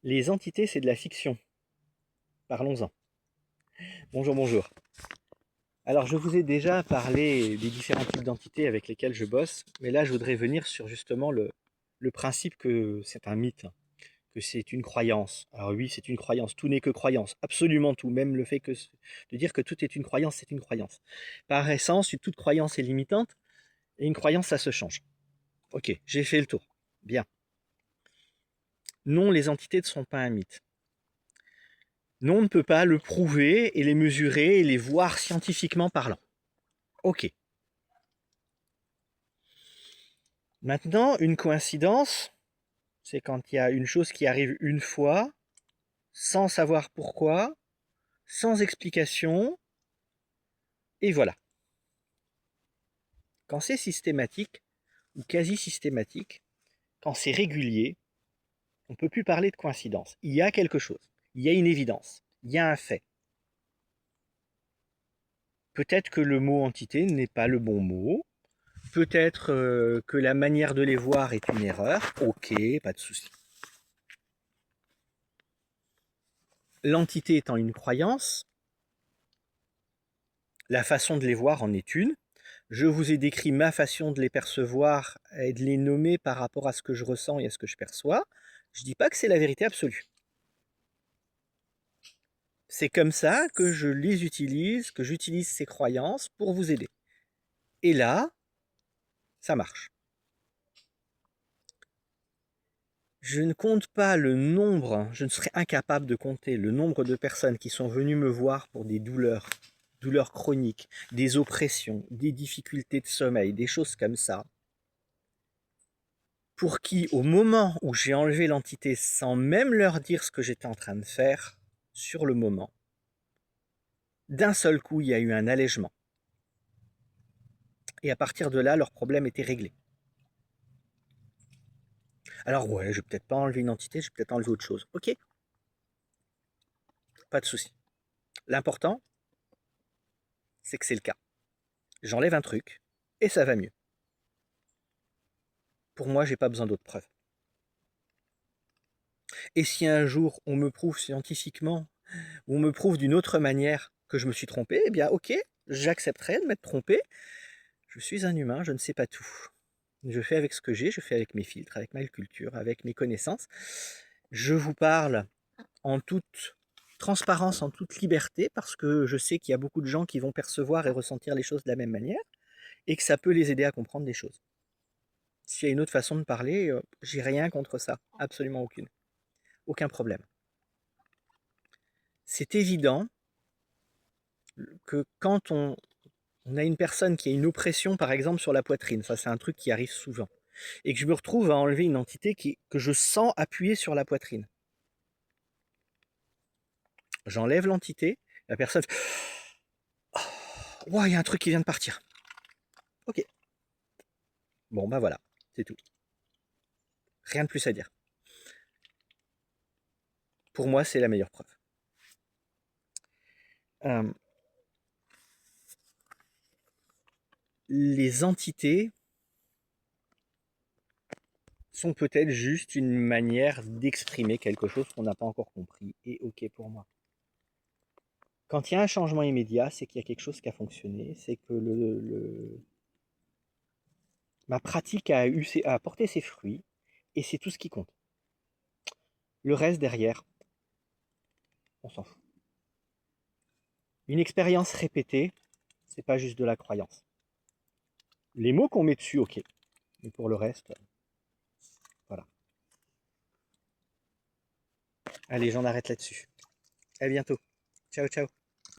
Les entités, c'est de la fiction. Parlons-en. Bonjour, bonjour. Alors, je vous ai déjà parlé des différents types d'entités avec lesquelles je bosse, mais là, je voudrais venir sur justement le principe que c'est un mythe, que c'est une croyance. Alors oui, c'est une croyance, tout n'est que croyance, absolument tout, même le fait de dire que tout est une croyance, c'est une croyance. Par essence, toute croyance est limitante, et une croyance, ça se change. Ok, j'ai fait le tour. Bien. Non, les entités ne sont pas un mythe. Non, on ne peut pas le prouver et les mesurer et les voir scientifiquement parlant. Ok. Maintenant, une coïncidence, c'est quand il y a une chose qui arrive une fois, sans savoir pourquoi, sans explication, et voilà. Quand c'est systématique, ou quasi systématique, quand c'est régulier, on ne peut plus parler de coïncidence. Il y a quelque chose, il y a une évidence, il y a un fait. Peut-être que le mot entité n'est pas le bon mot, peut-être que la manière de les voir est une erreur, ok, pas de souci. L'entité étant une croyance, la façon de les voir en est une. Je vous ai décrit ma façon de les percevoir et de les nommer par rapport à ce que je ressens et à ce que je perçois. Je ne dis pas que c'est la vérité absolue. C'est comme ça que je les utilise, que j'utilise ces croyances pour vous aider. Et là, ça marche. Je ne compte pas le nombre, je ne serais incapable de compter le nombre de personnes qui sont venues me voir pour des douleurs, douleurs chroniques, des oppressions, des difficultés de sommeil, des choses comme ça, pour qui, au moment où j'ai enlevé l'entité sans même leur dire ce que j'étais en train de faire, sur le moment, d'un seul coup, il y a eu un allègement. Et à partir de là, leur problème était réglé. Alors ouais, je vais peut-être pas enlever une entité, je vais peut-être enlever autre chose. Ok, pas de souci. L'important, c'est que c'est le cas. J'enlève un truc, et ça va mieux. Pour moi, j'ai pas besoin d'autres preuves. Et si un jour on me prouve scientifiquement, ou on me prouve d'une autre manière que je me suis trompé, eh bien ok, j'accepterai de m'être trompé. Je suis un humain, je ne sais pas tout. Je fais avec ce que j'ai, je fais avec mes filtres, avec ma culture, avec mes connaissances. Je vous parle en toute transparence, en toute liberté, parce que je sais qu'il y a beaucoup de gens qui vont percevoir et ressentir les choses de la même manière, et que ça peut les aider à comprendre des choses. S'il y a une autre façon de parler, j'ai rien contre ça, absolument aucune. Aucun problème. C'est évident que quand on a une personne qui a une oppression, par exemple, sur la poitrine, ça c'est un truc qui arrive souvent, et que je me retrouve à enlever une entité que je sens appuyée sur la poitrine. J'enlève l'entité, la personne fait « Oh, il y a un truc qui vient de partir. » Ok. Bon, bah voilà, c'est tout. Rien de plus à dire. Pour moi, c'est la meilleure preuve. Les entités sont peut-être juste une manière d'exprimer quelque chose qu'on n'a pas encore compris, et ok pour moi. Quand il y a un changement immédiat, c'est qu'il y a quelque chose qui a fonctionné, c'est que ma pratique a porté ses fruits, et c'est tout ce qui compte. Le reste derrière, on s'en fout. Une expérience répétée, c'est pas juste de la croyance. Les mots qu'on met dessus, ok. Mais pour le reste, voilà. Allez, j'en arrête là-dessus. À bientôt. Ciao, ciao.